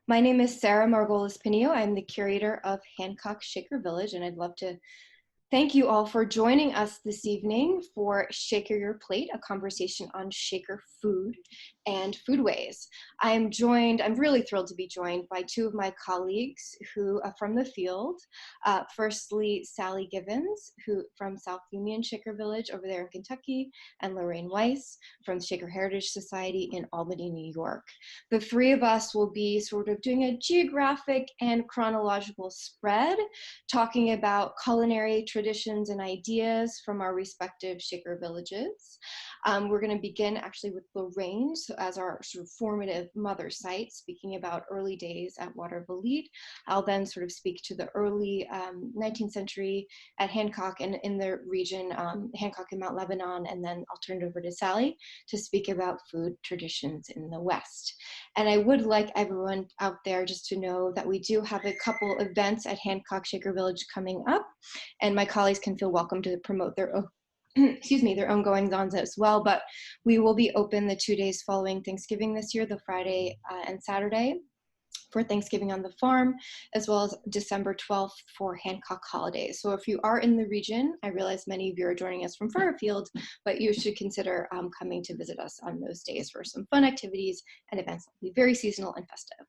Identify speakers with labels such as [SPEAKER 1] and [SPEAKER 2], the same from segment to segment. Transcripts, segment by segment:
[SPEAKER 1] My name is Sarah Margolis Pinio. I'm the curator of Hancock Shaker Village, and I'd love to thank you all for joining us this evening for Shaker Your Plate, a conversation on Shaker food and foodways. I'm really thrilled to be joined by two of my colleagues who are from the field. Firstly, Sally Gibbons, who from South Union Shaker Village over there in Kentucky, and Lorraine Weiss from Shaker Heritage Society in Albany, New York. The three of us will be sort of doing a geographic and chronological spread, talking about culinary traditions and ideas from our respective Shaker villages. We're going to begin actually with Lorraine as our sort of formative mother site, speaking about early days at Watervliet. I'll then sort of speak to the early 19th century at Hancock and in the region, Hancock and Mount Lebanon, and then I'll turn it over to Sally to speak about food traditions in the West. And I would like everyone out there just to know that we do have a couple events at Hancock Shaker Village coming up, and my colleagues can feel welcome to promote their own their own goings-ons as well. But we will be open the 2 days following Thanksgiving this year, the Friday and Saturday for Thanksgiving on the farm, as well as December 12th for Hancock holidays. So if you are in the region, I realize many of you are joining us from Fairfield, but you should consider coming to visit us on those days for some fun activities and events that will be very seasonal and festive.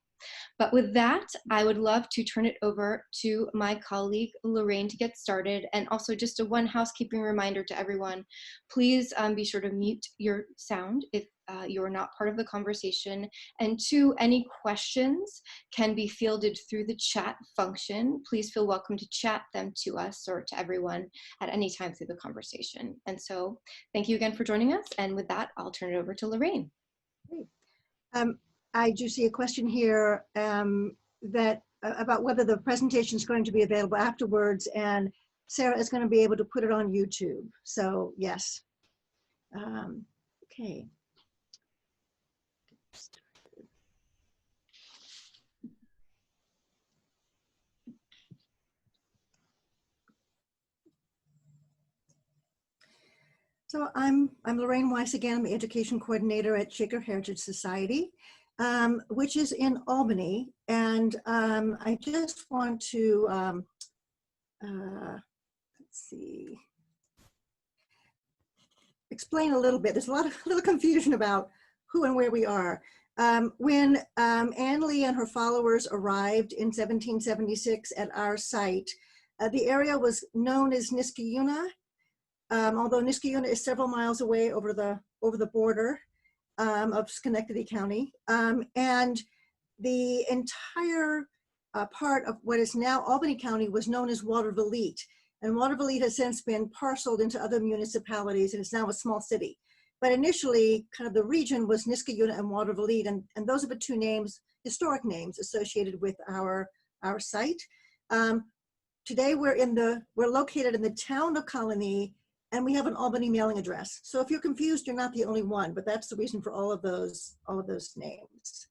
[SPEAKER 1] But with that, I would love to turn it over to my colleague, Lorraine, to get started. And also just a one housekeeping reminder to everyone, please be sure to mute your sound if you're not part of the conversation. And two, any questions can be fielded through the chat function. Please feel welcome to chat them to us or to everyone at any time through the conversation. And so thank you again for joining us. And with that, I'll turn it over to Lorraine.
[SPEAKER 2] Great. I do see a question here about whether the presentation is going to be available afterwards, and Sarah is going to be able to put it on YouTube. So yes. Okay. So I'm Lorraine Weiss again. I'm the education coordinator at Shaker Heritage Society, which is in Albany. And I just want to, let's see, explain a little bit. There's a little confusion about who and where we are. When Anne Lee and her followers arrived in 1776 at our site, the area was known as Niskayuna. Although Niskayuna is several miles away over the border of Schenectady County, and the entire part of what is now Albany County was known as Watervliet, and Watervliet has since been parceled into other municipalities, and it's now a small city. But initially, kind of the region was Niskayuna and Watervliet, and those are the two names, historic names, associated with our site. Today we're located in the town of Colony, and we have an Albany mailing address. So if you're confused, you're not the only one, but that's the reason for all of those names.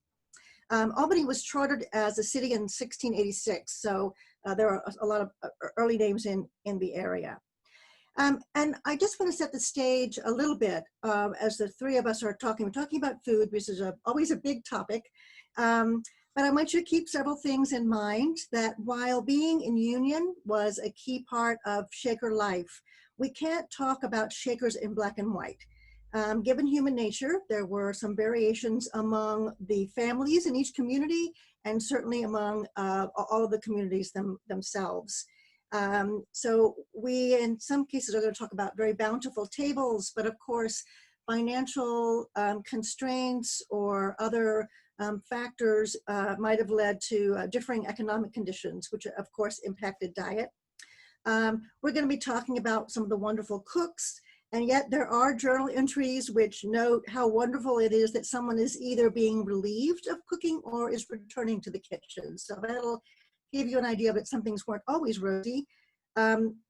[SPEAKER 2] Albany was chartered as a city in 1686, so there are a lot of early names in the area. And I just want to set the stage a little bit as the three of us are talking. We're talking about food, which is always a big topic. But I want you to keep several things in mind, that while being in union was a key part of Shaker life, we can't talk about Shakers in black and white. Given human nature, there were some variations among the families in each community, and certainly among all of the communities themselves. So we, in some cases, are going to talk about very bountiful tables, but of course, financial constraints or other factors might have led to differing economic conditions, which of course impacted diet. We're going to be talking about some of the wonderful cooks, and yet there are journal entries which note how wonderful it is that someone is either being relieved of cooking or is returning to the kitchen. So that'll give you an idea that some things weren't always rosy.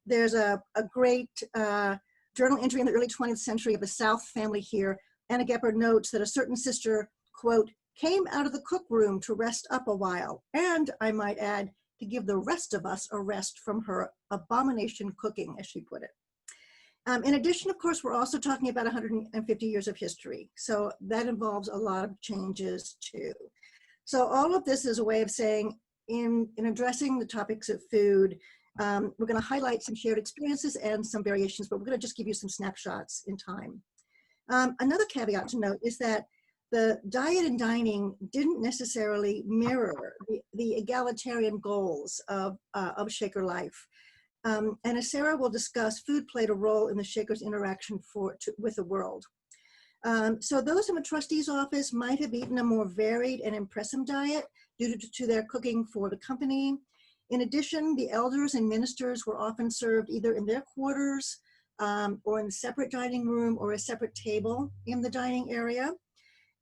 [SPEAKER 2] There's a great journal entry in the early 20th century of a South family here. Anna Gepper notes that a certain sister, quote, came out of the cook room to rest up a while, and I might add, to give the rest of us a rest from her abomination cooking, as she put it. In addition, of course, we're also talking about 150 years of history. So that involves a lot of changes too. So all of this is a way of saying, in addressing the topics of food, we're going to highlight some shared experiences and some variations, but we're going to just give you some snapshots in time. Another caveat to note is that the diet and dining didn't necessarily mirror the egalitarian goals of Shaker life. And as Sarah will discuss, food played a role in the Shaker's interaction with the world. So those in the trustee's office might have eaten a more varied and impressive diet due to their cooking for the company. In addition, the elders and ministers were often served either in their quarters or in a separate dining room or a separate table in the dining area.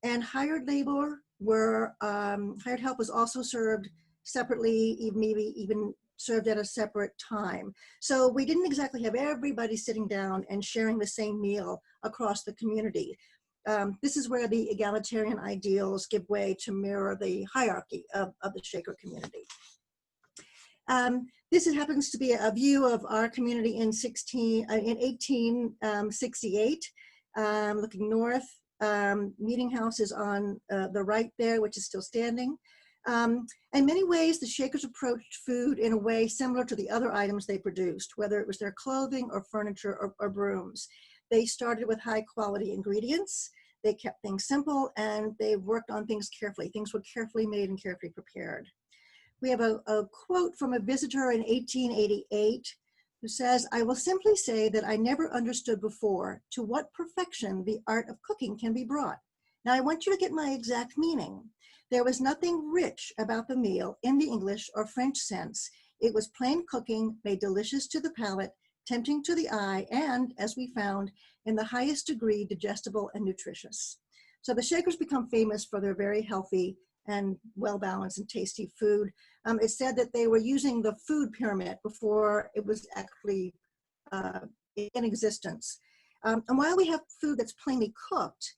[SPEAKER 2] And hired labor hired help was also served separately, maybe even served at a separate time. So we didn't exactly have everybody sitting down and sharing the same meal across the community. This is where the egalitarian ideals give way to mirror the hierarchy of the Shaker community. This happens to be a view of our community in 1868, looking north. Meeting House is on the right there, which is still standing. In many ways, the Shakers approached food in a way similar to the other items they produced, whether it was their clothing or furniture or brooms. They started with high quality ingredients. They kept things simple, and they worked on things carefully. Things were carefully made and carefully prepared. We have a quote from a visitor in 1888 who says, "I will simply say that I never understood before to what perfection the art of cooking can be brought. Now I want you to get my exact meaning. There was nothing rich about the meal in the English or French sense. It was plain cooking made delicious to the palate, tempting to the eye, and, as we found, in the highest degree digestible and nutritious." So the Shakers become famous for their very healthy and well-balanced and tasty food. It's said that they were using the food pyramid before it was actually in existence. And while we have food that's plainly cooked,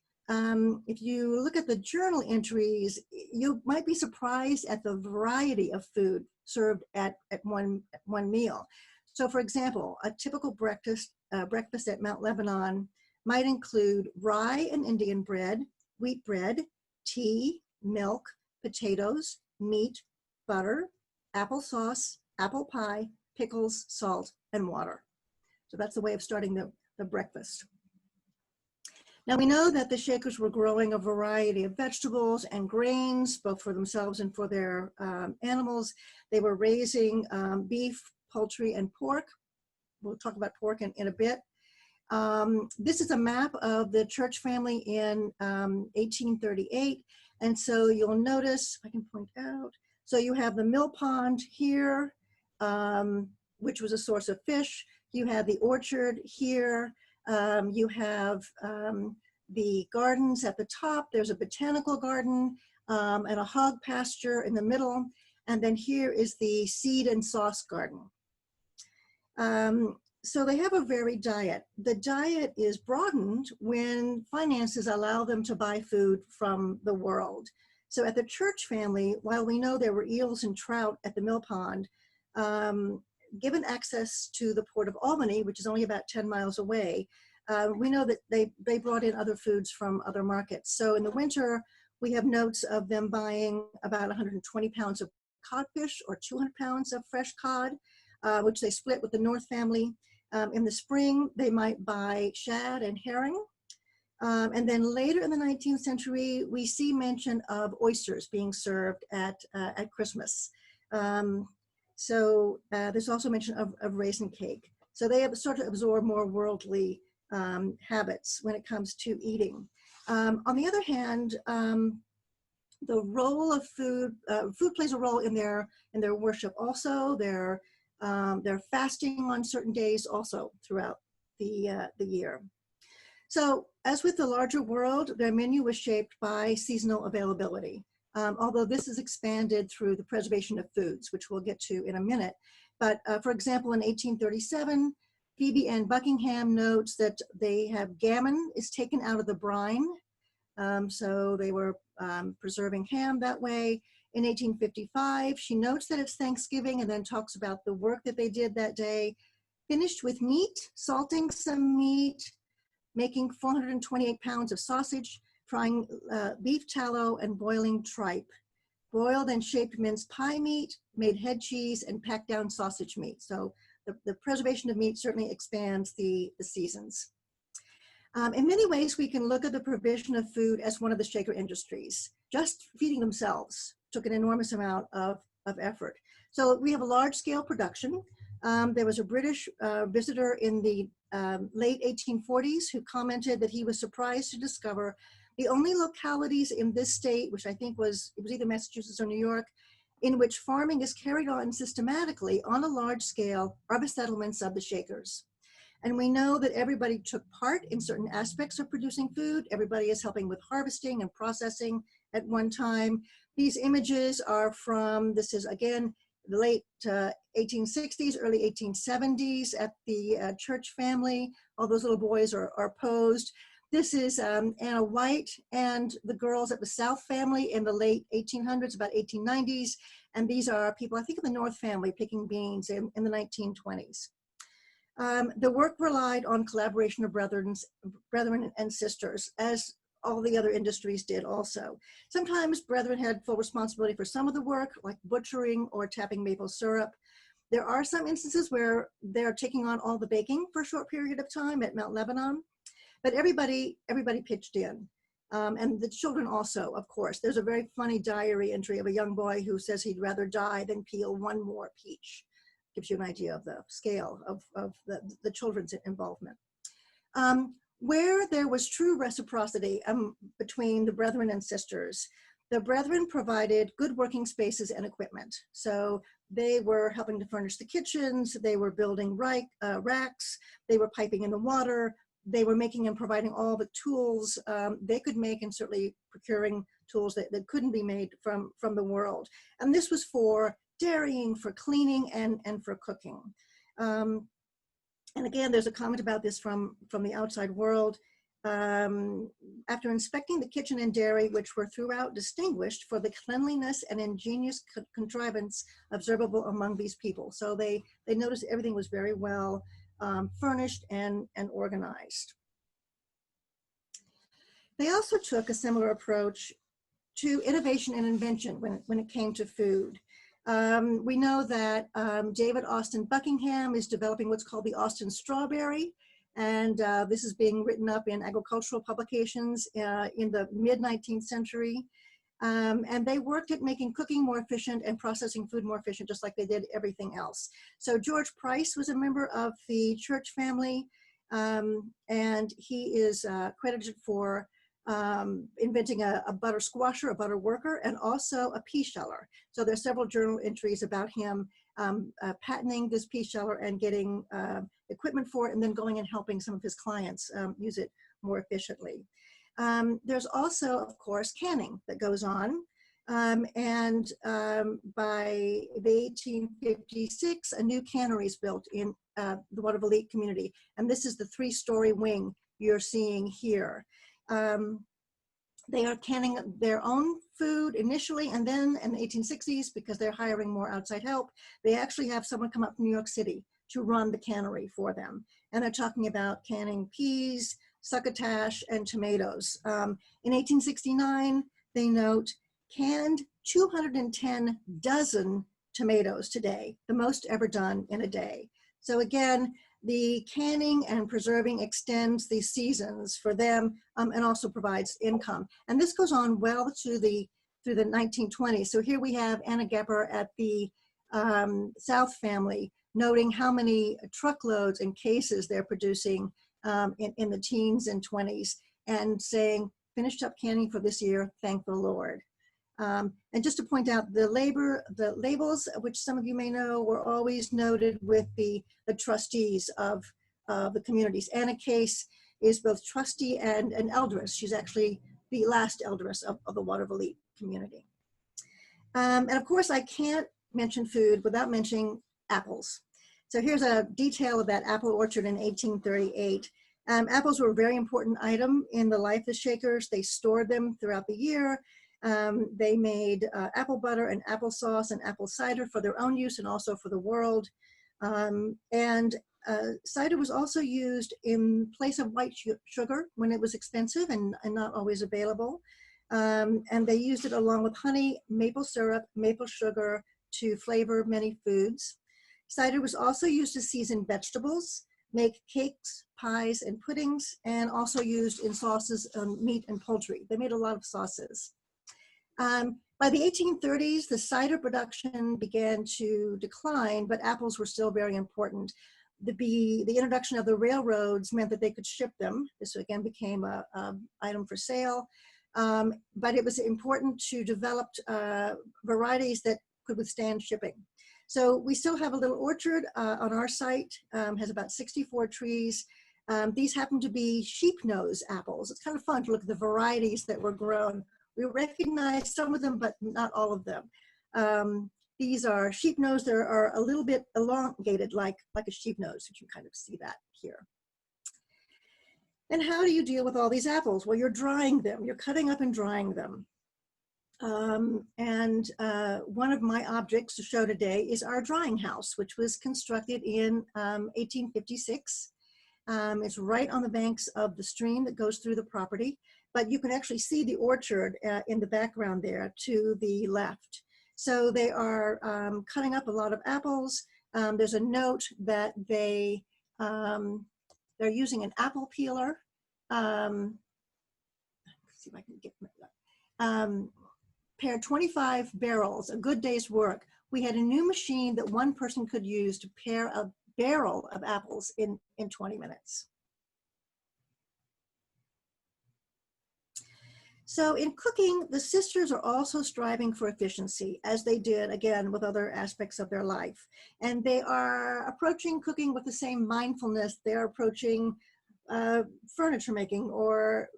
[SPEAKER 2] if you look at the journal entries, you might be surprised at the variety of food served at one meal. So for example, a typical breakfast at Mount Lebanon might include rye and Indian bread, wheat bread, tea, milk, potatoes, meat, butter, applesauce, apple pie, pickles, salt, and water. So that's the way of starting the breakfast. Now we know that the Shakers were growing a variety of vegetables and grains, both for themselves and for their animals. They were raising beef, poultry, and pork. We'll talk about pork in a bit. This is a map of the church family in 1838. And so you'll notice, if I can point out, so you have the mill pond here, which was a source of fish. You have the orchard here. You have the gardens at the top. There's a botanical garden and a hog pasture in the middle. And then here is the seed and sauce garden. So they have a varied diet. The diet is broadened when finances allow them to buy food from the world. So at the church family, while we know there were eels and trout at the mill pond, given access to the Port of Albany, which is only about 10 miles away, we know that they brought in other foods from other markets. So in the winter, we have notes of them buying about 120 pounds of codfish or 200 pounds of fresh cod, which they split with the North family. In the spring, they might buy shad and herring. And then later in the 19th century, we see mention of oysters being served at Christmas. So there's also mention of raisin cake. So they have started to absorb more worldly habits when it comes to eating. On the other hand, the role of food plays a role in their worship also. They're fasting on certain days also throughout the year. So as with the larger world, their menu was shaped by seasonal availability, although this is expanded through the preservation of foods, which we'll get to in a minute. But for example, in 1837, Phoebe Ann Buckingham notes that they have gammon is taken out of the brine. So they were preserving ham that way. In 1855, she notes that it's Thanksgiving and then talks about the work that they did that day. Finished with meat, salting some meat, making 428 pounds of sausage, frying beef tallow, and boiling tripe. boiled and shaped minced pie meat, made head cheese, and packed down sausage meat. So the preservation of meat certainly expands the seasons. In many ways, we can look at the provision of food as one of the Shaker industries. Just feeding themselves took an enormous amount of effort. So we have a large-scale production. There was a British visitor in the late 1840s who commented that he was surprised to discover the only localities in this state, which I think it was either Massachusetts or New York, in which farming is carried on systematically on a large scale are the settlements of the Shakers. And we know that everybody took part in certain aspects of producing food. Everybody is helping with harvesting and processing at one time. These images are from, this is again, the late 1860s, early 1870s at the Church family. All those little boys are posed. This is Anna White and the girls at the South family in the late 1800s, about 1890s. And these are people, I think, of the North family picking beans in the 1920s. The work relied on collaboration of brethren and sisters, as all the other industries did also. Sometimes brethren had full responsibility for some of the work, like butchering or tapping maple syrup. There are some instances where they're taking on all the baking for a short period of time at Mount Lebanon, but everybody pitched in. And the children also, of course. There's a very funny diary entry of a young boy who says he'd rather die than peel one more peach. Gives you an idea of the scale of the children's involvement. Where there was true reciprocity between the brethren and sisters, the brethren provided good working spaces and equipment. So they were helping to furnish the kitchens, they were building racks, they were piping in the water, they were making and providing all the tools they could make, and certainly procuring tools that couldn't be made from the world. And this was for dairying, for cleaning, and for cooking. And again, there's a comment about this from the outside world. After inspecting the kitchen and dairy, which were throughout distinguished for the cleanliness and ingenious contrivance observable among these people. So they noticed everything was very well furnished and organized. They also took a similar approach to innovation and invention when it came to food. We know that David Austin Buckingham is developing what's called the Austin strawberry, and this is being written up in agricultural publications in the mid-19th century. And they worked at making cooking more efficient and processing food more efficient, just like they did everything else. So George Price was a member of the Church family, and he is credited for inventing a butter squasher, a butter worker, and also a pea sheller. So there's several journal entries about him patenting this pea sheller and getting equipment for it, and then going and helping some of his clients use it more efficiently. There's also, of course, canning that goes on. And by the 1856, a new cannery is built in the Watervliet community. And this is the 3-story wing you're seeing here. They are canning their own food initially, and then in the 1860s, because they're hiring more outside help, they actually have someone come up from New York City to run the cannery for them. And they're talking about canning peas, succotash, and tomatoes. In 1869, they note canned 210 dozen tomatoes today, the most ever done in a day. So again, the canning and preserving extends the seasons for them and also provides income. And this goes on well through the 1920s. So here we have Anna Gepper at the South family noting how many truckloads and cases they're producing in the teens and 20s, and saying, finished up canning for this year, thank the Lord. And just to point out, the labels, which some of you may know, were always noted with the trustees of the communities. Anna Case is both trustee and an eldress. She's actually the last eldress of the Watervliet community. And of course, I can't mention food without mentioning apples. So here's a detail of that apple orchard in 1838. Apples were a very important item in the life of Shakers. They stored them throughout the year. They made apple butter and applesauce and apple cider for their own use and also for the world. Cider was also used in place of white sugar when it was expensive and not always available. And they used it along with honey, maple syrup, maple sugar to flavor many foods. Cider was also used to season vegetables, make cakes, pies, and puddings, and also used in sauces on meat and poultry. They made a lot of sauces. By the 1830s, the cider production began to decline, but apples were still very important. The introduction of the railroads meant that they could ship them. This again became an item for sale, but it was important to develop varieties that could withstand shipping. So we still have a little orchard on our site, has about 64 trees. These happen to be sheep nose apples. It's kind of fun to look at the varieties that were grown. We recognize some of them, but not all of them. These are sheep nose. They are a little bit elongated, like a sheep nose. You can kind of see that here. And how do you deal with all these apples? Well, you're drying them. You're cutting up and drying them. One of my objects to show today is our drying house, which was constructed in 1856. It's right on the banks of the stream that goes through the property, but you can actually see the orchard in the background there to the left. So they are cutting up a lot of apples. There's a note that they're using an apple peeler. Let's see if I can get pair 25 barrels, a good day's work. We had a new machine that one person could use to pare a barrel of apples in 20 minutes. So in cooking, the sisters are also striving for efficiency, as they did, again, with other aspects of their life. And they are approaching cooking with the same mindfulness they're approaching furniture making or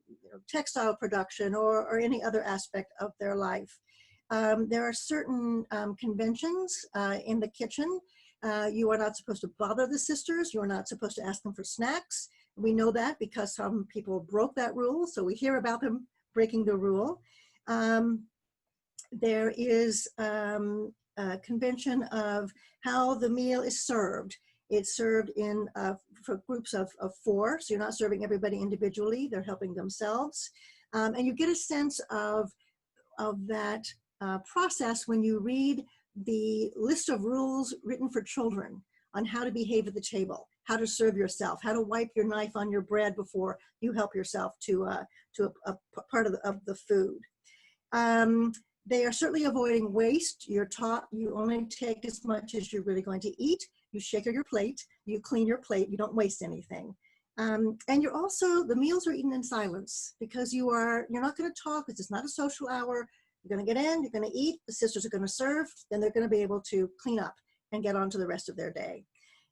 [SPEAKER 2] textile production or any other aspect of their life. There are certain conventions in the kitchen. You are not supposed to bother the sisters. You are not supposed to ask them for snacks. We know that because some people broke that rule, so we hear about them breaking the rule. There is a convention of how the meal is served. It's served in for groups of 4, so you're not serving everybody individually. They're helping themselves. And you get a sense of that process when you read the list of rules written for children on how to behave at the table, how to serve yourself, how to wipe your knife on your bread before you help yourself to a part of the food. They are certainly avoiding waste. You're taught you only take as much as you're really going to eat. You shaker your plate, you clean your plate, you don't waste anything. And you're also, the meals are eaten in silence because you're not going to talk. It's not a social hour. You're going to get in, you're going to eat, the sisters are going to serve, then they're going to be able to clean up and get on to the rest of their day,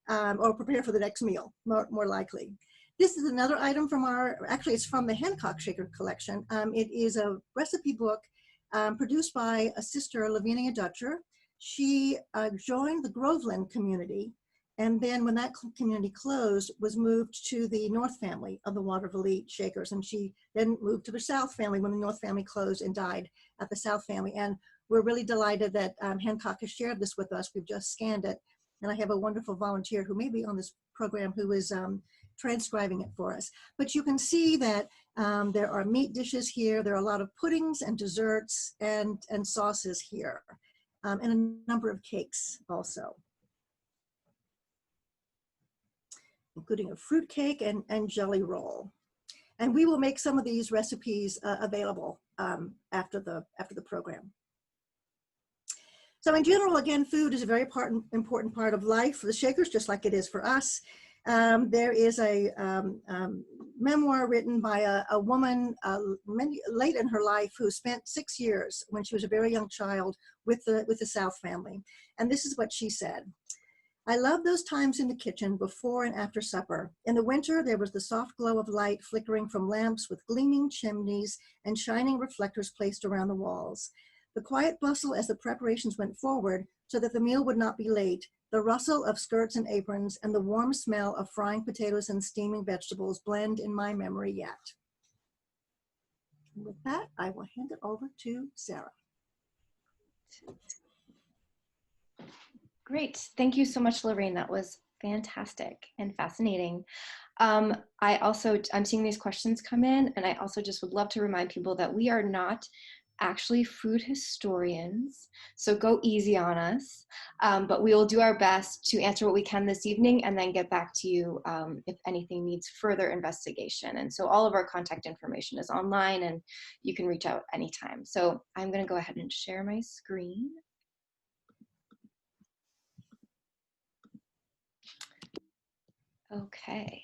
[SPEAKER 2] or prepare for the next meal, more likely. This is another item from actually it's from the Hancock Shaker collection. It is a recipe book produced by a sister, Lavinia Dutcher. She joined the Groveland community, and then when that community closed, was moved to the North family of the Watervliet Shakers, and she then moved to the South family when the North family closed and died at the South family. And we're really delighted that Hancock has shared this with us. We've just scanned it, and I have a wonderful volunteer who may be on this program who is transcribing it for us. But you can see that there are meat dishes here. There are a lot of puddings and desserts and sauces here, and a number of cakes also, including a fruit cake and jelly roll. And we will make some of these recipes available after the program. So in general, again, food is a very important part of life for the Shakers, just like it is for us. There is a memoir written by a woman late in her life who spent 6 years when she was a very young child with the South family. And this is what she said. I love those times in the kitchen before and after supper. In the winter, there was the soft glow of light flickering from lamps with gleaming chimneys and shining reflectors placed around the walls. The quiet bustle as the preparations went forward so that the meal would not be late, the rustle of skirts and aprons, and the warm smell of frying potatoes and steaming vegetables blend in my memory yet. And with that, I will hand it over to Sarah.
[SPEAKER 1] Great. Thank you so much, Lorraine. That was Fantastic and fascinating. I'm seeing these questions come in, and I also just would love to remind people that we are not actually food historians, so go easy on us. But we will do our best to answer what we can this evening and then get back to you if anything needs further investigation. And so all of our contact information is online and you can reach out anytime. So I'm going to go ahead and share my screen. Okay.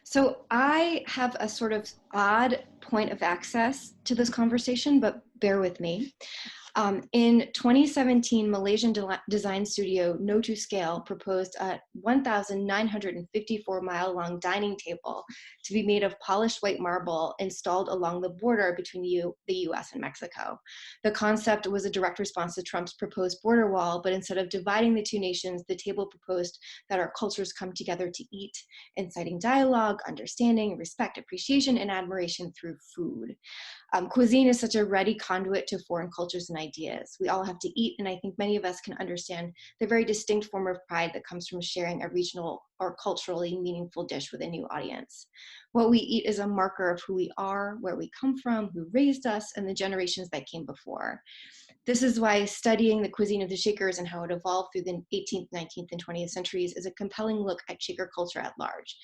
[SPEAKER 1] So I have a sort of odd point of access to this conversation, but bear with me. In 2017, Malaysian design studio No to Scale proposed a 1,954-mile-long dining table to be made of polished white marble installed along the border between the US and Mexico. The concept was a direct response to Trump's proposed border wall, but instead of dividing the two nations, the table proposed that our cultures come together to eat, inciting dialogue, understanding, respect, appreciation, and admiration through food. Cuisine is such a ready conduit to foreign cultures and ideas. We all have to eat, and I think many of us can understand the very distinct form of pride that comes from sharing a regional or culturally meaningful dish with a new audience. What we eat is a marker of who we are, where we come from, who raised us, and the generations that came before. This is why studying the cuisine of the Shakers and how it evolved through the 18th, 19th, and 20th centuries is a compelling look at Shaker culture at large.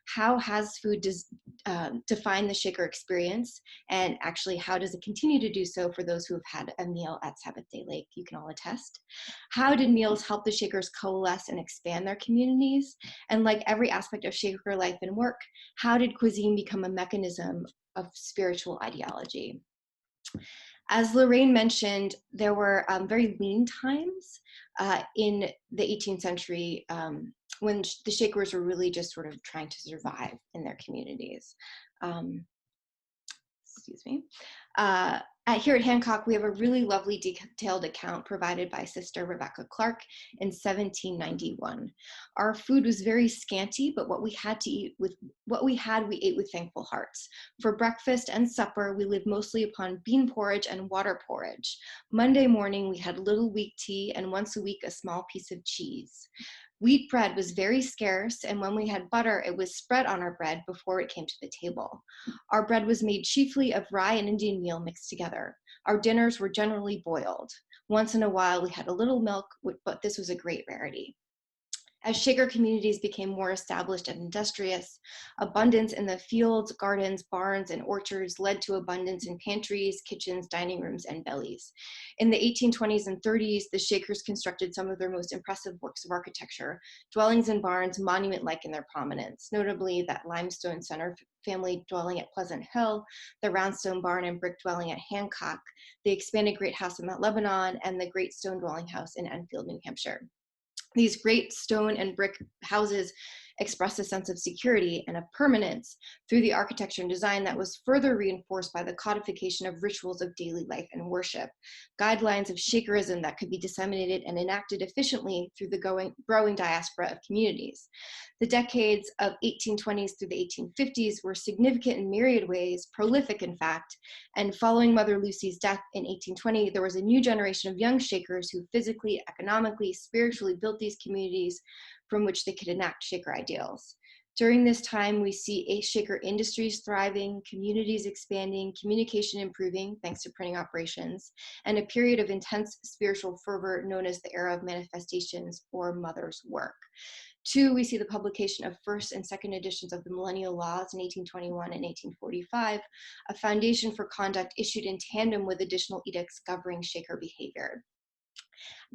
[SPEAKER 1] How has food defined the Shaker experience, and actually how does it continue to do so for those who have had a meal at Sabbath Day Lake? You can all attest. How did meals help the Shakers coalesce and expand their communities? And like every aspect of Shaker life and work, how did cuisine become a mechanism of spiritual ideology? As Lorraine mentioned, there were very lean times in the 18th century when the Shakers were really just sort of trying to survive in their communities. Excuse me. Here at Hancock, we have a really lovely detailed account provided by Sister Rebecca Clark in 1791. Our food was very scanty, but what we had, we ate with thankful hearts. For breakfast and supper, we lived mostly upon bean porridge and water porridge. Monday morning, we had little weak tea, and once a week, a small piece of cheese. Wheat bread was very scarce, and when we had butter, it was spread on our bread before it came to the table. Our bread was made chiefly of rye and Indian meal mixed together. Our dinners were generally boiled. Once in a while, we had a little milk, but this was a great rarity. As Shaker communities became more established and industrious, abundance in the fields, gardens, barns, and orchards led to abundance in pantries, kitchens, dining rooms, and bellies. In the 1820s and 30s, the Shakers constructed some of their most impressive works of architecture, dwellings and barns monument-like in their prominence, notably that limestone center family dwelling at Pleasant Hill, the roundstone barn and brick dwelling at Hancock, the expanded great house in Mount Lebanon, and the great stone dwelling house in Enfield, New Hampshire. These great stone and brick houses express a sense of security and of permanence through the architecture and design that was further reinforced by the codification of rituals of daily life and worship, guidelines of Shakerism that could be disseminated and enacted efficiently through the growing diaspora of communities. The decades of 1820s through the 1850s were significant in myriad ways, prolific in fact, and following Mother Lucy's death in 1820, there was a new generation of young Shakers who physically, economically, spiritually built these communities from which they could enact Shaker ideals. During this time, we see Shaker industries thriving, communities expanding, communication improving, thanks to printing operations, and a period of intense spiritual fervor known as the Era of Manifestations or Mother's Work. Two, we see the publication of first and second editions of the Millennial Laws in 1821 and 1845, a foundation for conduct issued in tandem with additional edicts governing Shaker behavior.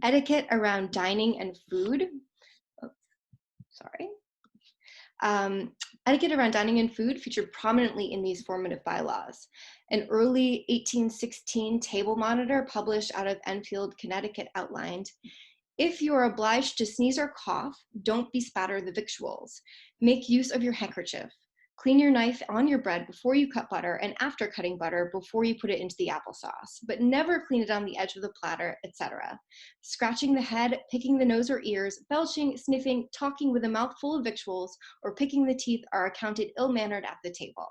[SPEAKER 1] Etiquette around dining and food. Etiquette around dining and food featured prominently in these formative bylaws. An early 1816 table monitor published out of Enfield, Connecticut outlined, "If you are obliged to sneeze or cough, don't bespatter the victuals. Make use of your handkerchief. Clean your knife on your bread before you cut butter and after cutting butter before you put it into the applesauce, but never clean it on the edge of the platter, etc. Scratching the head, picking the nose or ears, belching, sniffing, talking with a mouth full of victuals, or picking the teeth are accounted ill-mannered at the table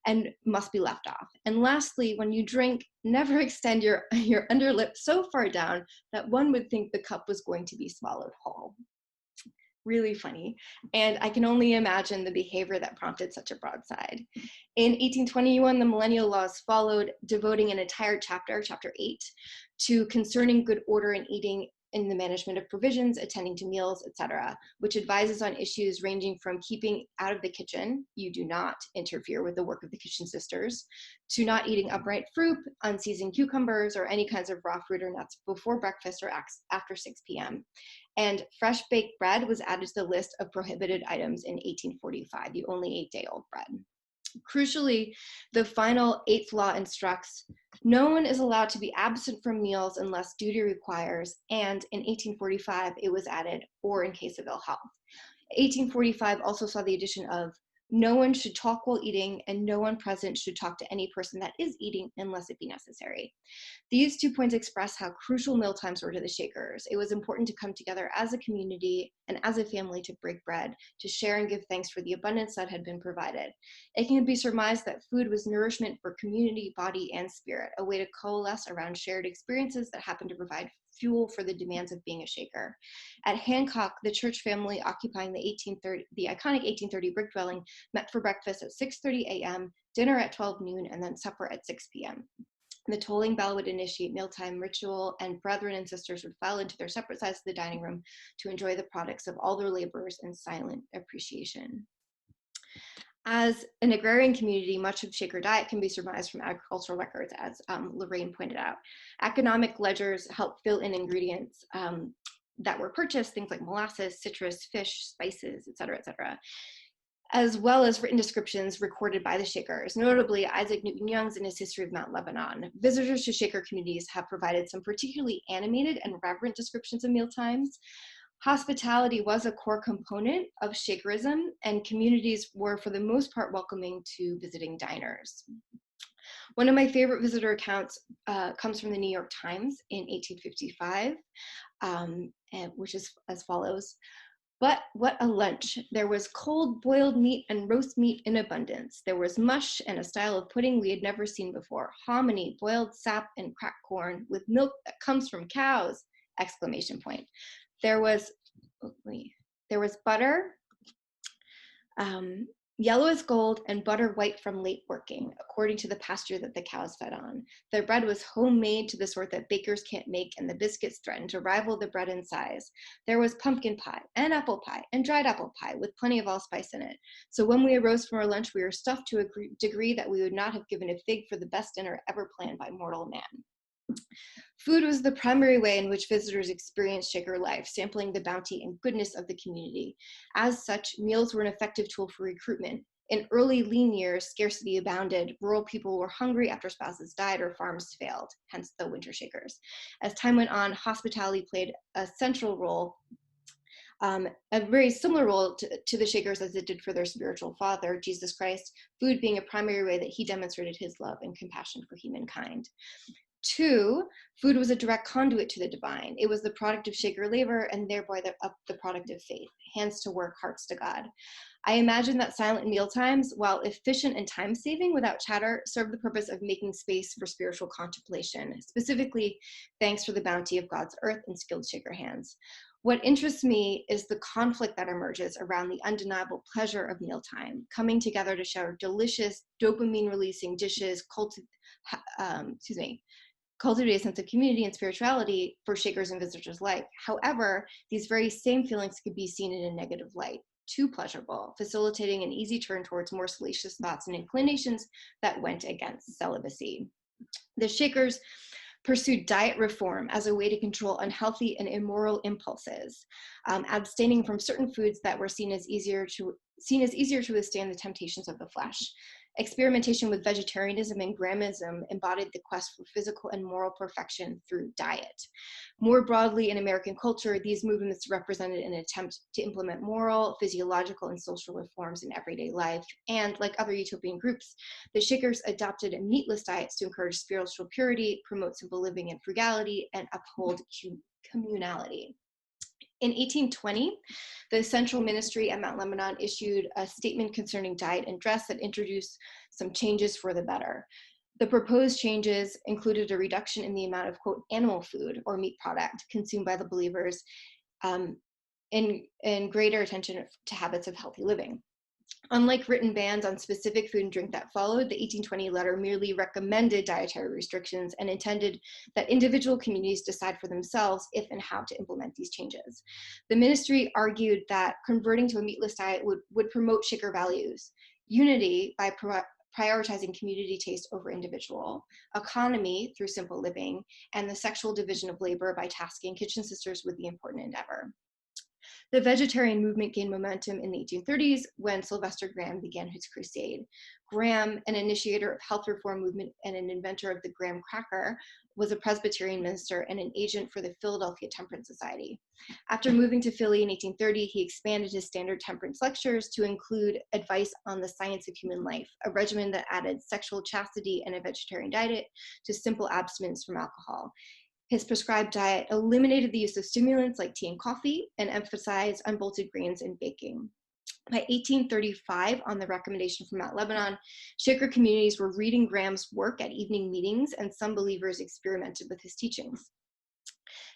[SPEAKER 1] and must be left off. And lastly, when you drink, never extend your underlip so far down that one would think the cup was going to be swallowed whole." really funny. And I can only imagine the behavior that prompted such a broadside. In 1821, the millennial laws followed, devoting an entire chapter, chapter 8, to concerning good order in eating in the management of provisions, attending to meals, etc., which advises on issues ranging from keeping out of the kitchen, you do not interfere with the work of the kitchen sisters, to not eating upright fruit, unseasoned cucumbers, or any kinds of raw fruit or nuts before breakfast or after 6 p.m. And fresh baked bread was added to the list of prohibited items in 1845. You only ate day-old bread. Crucially, the final eighth law instructs, no one is allowed to be absent from meals unless duty requires, and in 1845 it was added, or in case of ill health. 1845 also saw the addition of, no one should talk while eating, and no one present should talk to any person that is eating unless it be necessary. These 2 points express how crucial meal times were to the Shakers. It was important to come together as a community and as a family to break bread, to share and give thanks for the abundance that had been provided. It can be surmised that food was nourishment for community, body, and spirit, a way to coalesce around shared experiences that happened to provide fuel for the demands of being a Shaker. At Hancock, the church family occupying the iconic 1830 brick dwelling met for breakfast at 6:30 a.m., dinner at 12 noon, and then supper at 6 p.m. The tolling bell would initiate mealtime ritual, and brethren and sisters would file into their separate sides of the dining room to enjoy the products of all their labors in silent appreciation. As an agrarian community, much of Shaker diet can be surmised from agricultural records, as Lorraine pointed out. Economic ledgers help fill in ingredients that were purchased, things like molasses, citrus, fish, spices, et cetera, as well as written descriptions recorded by the Shakers, notably Isaac Newton Young's in his History of Mount Lebanon. Visitors to Shaker communities have provided some particularly animated and reverent descriptions of mealtimes. Hospitality was a core component of Shakerism, and communities were, for the most part, welcoming to visiting diners. One of my favorite visitor accounts comes from the New York Times in 1855, which is as follows. But what a lunch. There was cold boiled meat and roast meat in abundance. There was mush and a style of pudding we had never seen before. Hominy, boiled sap, and cracked corn with milk that comes from cows! Exclamation point. There was butter, yellow as gold, and butter white from late working, according to the pasture that the cows fed on. The bread was homemade to the sort that bakers can't make, and the biscuits threatened to rival the bread in size. There was pumpkin pie, and apple pie, and dried apple pie, with plenty of allspice in it. So when we arose from our lunch, we were stuffed to a degree that we would not have given a fig for the best dinner ever planned by mortal man. Food was the primary way in which visitors experienced Shaker life, sampling the bounty and goodness of the community. As such, meals were an effective tool for recruitment. In early lean years, scarcity abounded. Rural people were hungry after spouses died or farms failed, hence the winter Shakers. As time went on, hospitality played a central role, a very similar role to the Shakers as it did for their spiritual father, Jesus Christ, food being a primary way that he demonstrated his love and compassion for humankind. 2, food was a direct conduit to the divine. It was the product of Shaker labor and thereby the product of faith. Hands to work, hearts to God. I imagine that silent meal times, while efficient and time-saving without chatter, served the purpose of making space for spiritual contemplation, specifically thanks for the bounty of God's earth and skilled Shaker hands. What interests me is the conflict that emerges around the undeniable pleasure of mealtime, coming together to share delicious, dopamine-releasing dishes, cultivate a sense of community and spirituality for Shakers and visitors alike. However, these very same feelings could be seen in a negative light, too pleasurable, facilitating an easy turn towards more salacious thoughts and inclinations that went against celibacy. The Shakers pursued diet reform as a way to control unhealthy and immoral impulses, abstaining from certain foods that were seen as easier to withstand the temptations of the flesh. Experimentation with vegetarianism and Grahamism embodied the quest for physical and moral perfection through diet. More broadly, in American culture, these movements represented an attempt to implement moral, physiological, and social reforms in everyday life. And like other utopian groups, the Shakers adopted meatless diets to encourage spiritual purity, promote simple living and frugality, and uphold communality. In 1820, the Central Ministry at Mount Lebanon issued a statement concerning diet and dress that introduced some changes for the better. The proposed changes included a reduction in the amount of, quote, animal food or meat product consumed by the believers and greater attention to habits of healthy living. Unlike written bans on specific food and drink that followed, the 1820 letter merely recommended dietary restrictions and intended that individual communities decide for themselves if and how to implement these changes. The ministry argued that converting to a meatless diet would promote Shaker values, unity by prioritizing community taste over individual, economy through simple living, and the sexual division of labor by tasking kitchen sisters with the important endeavor. The vegetarian movement gained momentum in the 1830s when Sylvester Graham began his crusade. Graham, an initiator of health reform movement and an inventor of the graham cracker, was a Presbyterian minister and an agent for the Philadelphia Temperance Society. After moving to Philly in 1830, he expanded his standard temperance lectures to include advice on the science of human life, a regimen that added sexual chastity and a vegetarian diet to simple abstinence from alcohol. His prescribed diet eliminated the use of stimulants like tea and coffee and emphasized unbolted grains and baking. By 1835, on the recommendation from Mount Lebanon, Shaker communities were reading Graham's work at evening meetings, and some believers experimented with his teachings.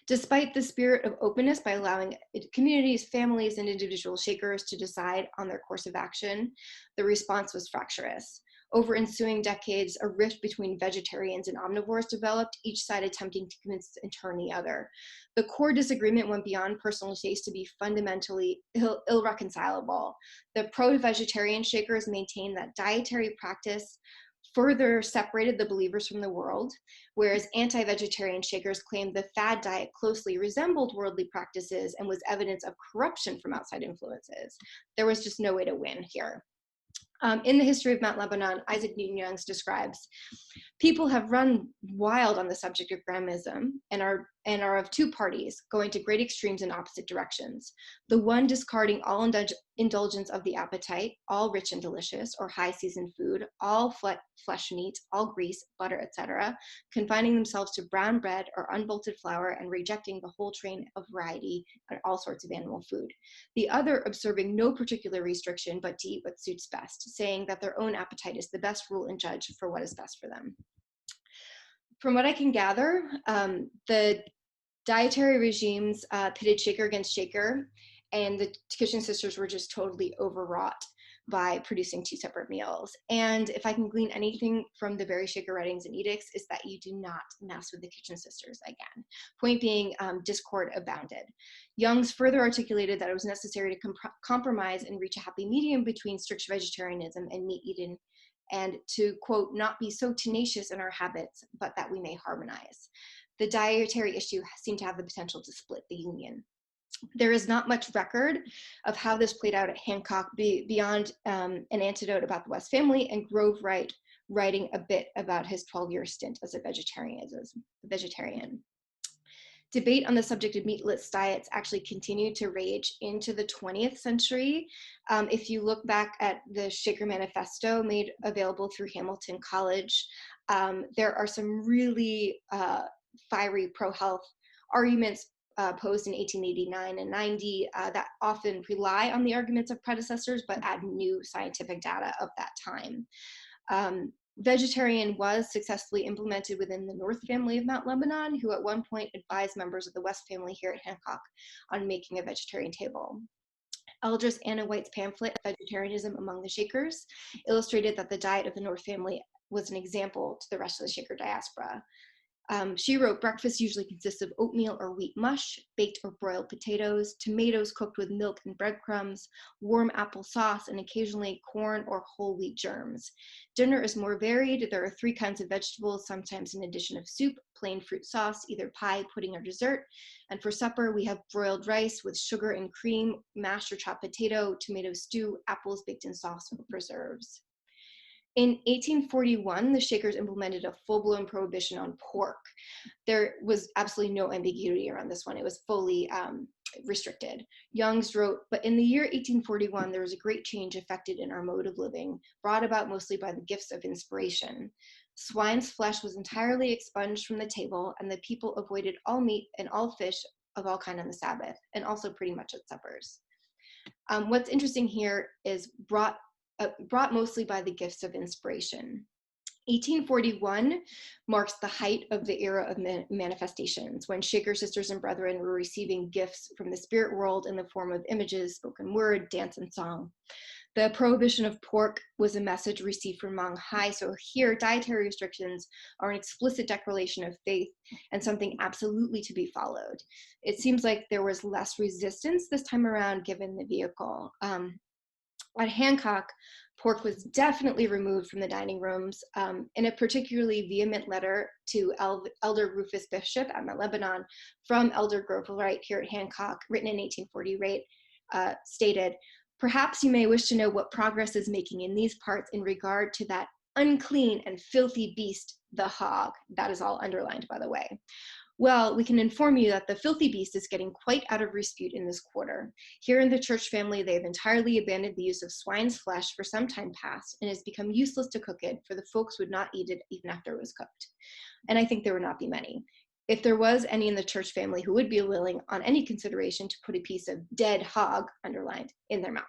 [SPEAKER 1] Despite the spirit of openness by allowing communities, families, and individual Shakers to decide on their course of action, the response was fractious. Over ensuing decades, a rift between vegetarians and omnivores developed, each side attempting to convince in turn the other. The core disagreement went beyond personal taste to be fundamentally irreconcilable. The pro-vegetarian Shakers maintained that dietary practice further separated the believers from the world, whereas anti-vegetarian Shakers claimed the fad diet closely resembled worldly practices and was evidence of corruption from outside influences. There was just no way to win here. In the history of Mount Lebanon, Isaac Newton Youngs describes, people have run wild on the subject of Grahamism and are of two parties, going to great extremes in opposite directions. The one discarding all indulgence of the appetite, all rich and delicious, or high seasoned food, all flesh meat, all grease, butter, etc., confining themselves to brown bread or unbolted flour and rejecting the whole train of variety and all sorts of animal food. The other observing no particular restriction but to eat what suits best, saying that their own appetite is the best rule and judge for what is best for them. From what I can gather, the dietary regimes pitted Shaker against Shaker, and the kitchen sisters were just totally overwrought by producing two separate meals. And if I can glean anything from the very Shaker writings and edicts, is that you do not mess with the kitchen sisters again. Point being, discord abounded. Youngs further articulated that it was necessary to compromise and reach a happy medium between strict vegetarianism and meat eating, and to, quote, not be so tenacious in our habits, but that we may harmonize. The dietary issue seemed to have the potential to split the union. There is not much record of how this played out at Hancock beyond an anecdote about the West family and Grove Wright writing a bit about his 12-year stint as a vegetarian. Debate on the subject of meatless diets actually continued to rage into the 20th century. If you look back at the Shaker Manifesto made available through Hamilton College, there are some really fiery pro-health arguments posed in 1889 and 90 that often rely on the arguments of predecessors but add new scientific data of that time. Vegetarian was successfully implemented within the North family of Mount Lebanon, who at one point advised members of the West family here at Hancock on making a vegetarian table. Eldris Anna White's pamphlet, Vegetarianism Among the Shakers, illustrated that the diet of the North family was an example to the rest of the Shaker diaspora. She wrote, breakfast usually consists of oatmeal or wheat mush, baked or broiled potatoes, tomatoes cooked with milk and breadcrumbs, warm apple sauce, and occasionally corn or whole wheat germs. Dinner is more varied. There are 3 kinds of vegetables, sometimes an addition of soup, plain fruit sauce, either pie, pudding, or dessert. And for supper, we have broiled rice with sugar and cream, mashed or chopped potato, tomato stew, apples baked in sauce, or preserves. In 1841, the Shakers implemented a full-blown prohibition on pork. There was absolutely no ambiguity around this one. It was fully restricted. Youngs wrote, but in the year 1841, there was a great change effected in our mode of living, brought about mostly by the gifts of inspiration. Swine's flesh was entirely expunged from the table, and the people avoided all meat and all fish of all kind on the Sabbath, and also pretty much at suppers. What's interesting here is brought mostly by the gifts of inspiration. 1841 marks the height of the era of manifestations, when Shaker sisters and brethren were receiving gifts from the spirit world in the form of images, spoken word, dance, and song. The prohibition of pork was a message received from on high. So here, dietary restrictions are an explicit declaration of faith and something absolutely to be followed. It seems like there was less resistance this time around, given the vehicle. At Hancock, pork was definitely removed from the dining rooms. In a particularly vehement letter to Elder Rufus Bishop at Mount Lebanon from Elder Wright here at Hancock, written in 1840, Wright stated, "Perhaps you may wish to know what progress is making in these parts in regard to that unclean and filthy beast, the hog." That is all underlined, by the way. Well, we can inform you that the filthy beast is getting quite out of repute in this quarter. Here in the church family, they have entirely abandoned the use of swine's flesh for some time past, and it has become useless to cook it, for the folks would not eat it even after it was cooked. And I think there would not be many. If there was any in the church family who would be willing, on any consideration, to put a piece of dead hog, underlined, in their mouth.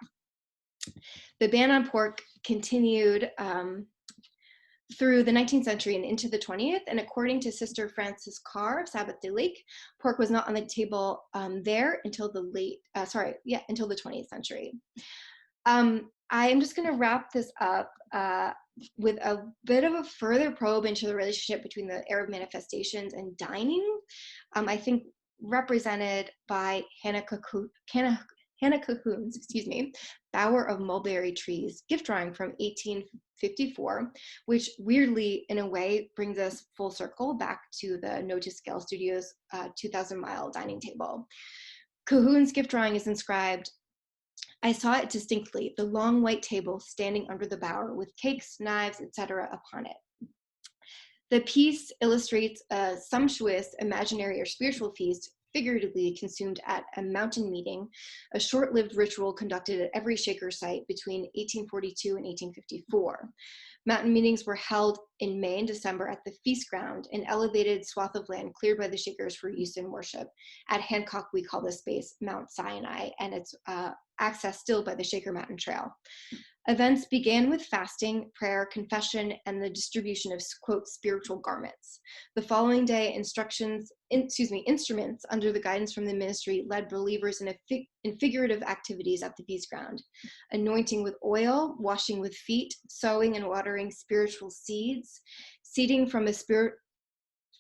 [SPEAKER 1] The ban on pork continued through the 19th century and into the 20th, and according to Sister Frances Carr of Sabbath Day Lake, pork was not on the table there until the until the 20th century. I am just going to wrap this up with a bit of a further probe into the relationship between the era of manifestations and dining. I think represented by Hannah Cahoon's, Bower of Mulberry Trees gift drawing from 1854, which weirdly, in a way, brings us full circle back to the Note to Scale Studios 2,000-mile dining table. Cahoon's gift drawing is inscribed, "I saw it distinctly, the long white table standing under the bower with cakes, knives, etc. upon it." The piece illustrates a sumptuous imaginary or spiritual feast figuratively consumed at a mountain meeting, a short-lived ritual conducted at every Shaker site between 1842 and 1854. Mountain meetings were held in May and December at the feast ground, an elevated swath of land cleared by the Shakers for use in worship. At Hancock, we call this space Mount Sinai, and it's accessed still by the Shaker Mountain Trail. Events began with fasting, prayer, confession, and the distribution of, quote, spiritual garments. The following day, instruments under the guidance from the ministry led believers in figurative activities at the feast ground. Anointing with oil, washing with feet, sowing and watering spiritual seeds, seeding from a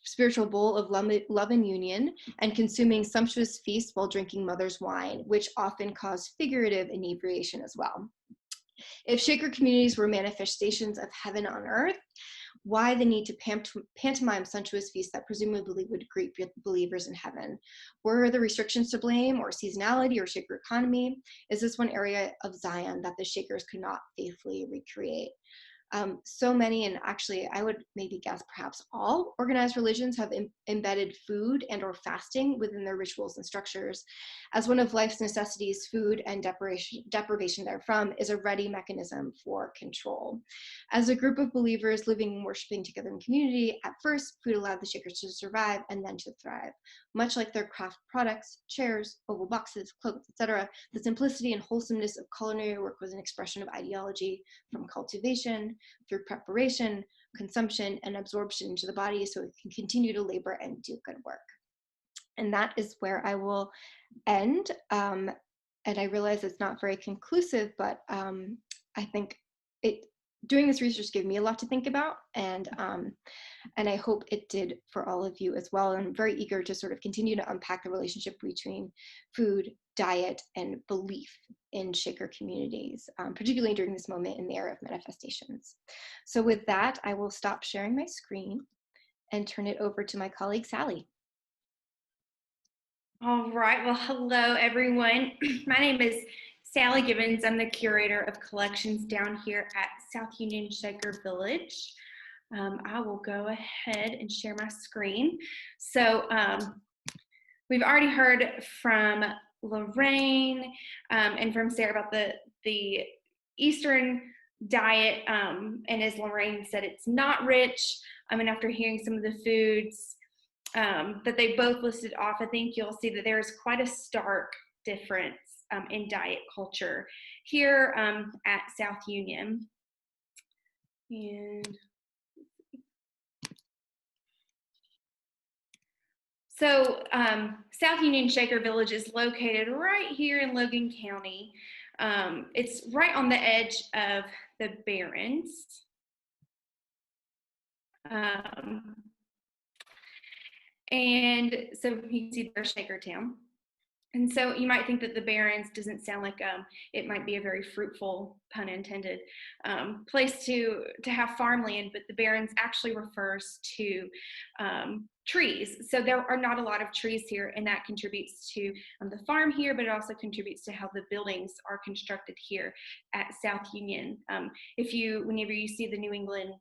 [SPEAKER 1] spiritual bowl of love and union, and consuming sumptuous feasts while drinking mother's wine, which often caused figurative inebriation as well. If Shaker communities were manifestations of heaven on earth, why the need to pantomime sumptuous feasts that presumably would greet believers in heaven? Were the restrictions to blame, or seasonality, or Shaker economy? Is this one area of Zion that the Shakers could not faithfully recreate? So many, and actually I would maybe guess perhaps all organized religions have embedded food and or fasting within their rituals and structures. As one of life's necessities, food and deprivation therefrom is a ready mechanism for control. As a group of believers living and worshiping together in community, at first food allowed the Shakers to survive and then to thrive. Much like their craft products, chairs, oval boxes, clothes, etc., the simplicity and wholesomeness of culinary work was an expression of ideology from cultivation through preparation, consumption, and absorption into the body so it can continue to labor and do good work. And that is where I will end. And I realize it's not very conclusive, but I think doing this research gave me a lot to think about, and I hope it did for all of you as well. And I'm very eager to sort of continue to unpack the relationship between food, diet, and belief in Shaker communities, particularly during this moment in the era of manifestations. So with that, I will stop sharing my screen and turn it over to my colleague, Sally.
[SPEAKER 3] All right, well, hello everyone. My name is Sally Gibbons. I'm the curator of collections down here at South Union Shaker Village. I will go ahead and share my screen. So we've already heard from Lorraine and from Sarah about the Eastern diet, and as Lorraine said, it's not rich. And after hearing some of the foods that they both listed off, I think you'll see that there's quite a stark difference in diet culture here at South Union. And let's So South Union Shaker Village is located right here in Logan County. It's right on the edge of the Barrens. And so you can see there's Shaker Town. And so you might think that the Barrens doesn't sound like it might be a very fruitful, pun intended, place to have farmland, but the Barrens actually refers to trees. So there are not a lot of trees here, and that contributes to the farm here, but it also contributes to how the buildings are constructed here at South Union. Whenever you see the New England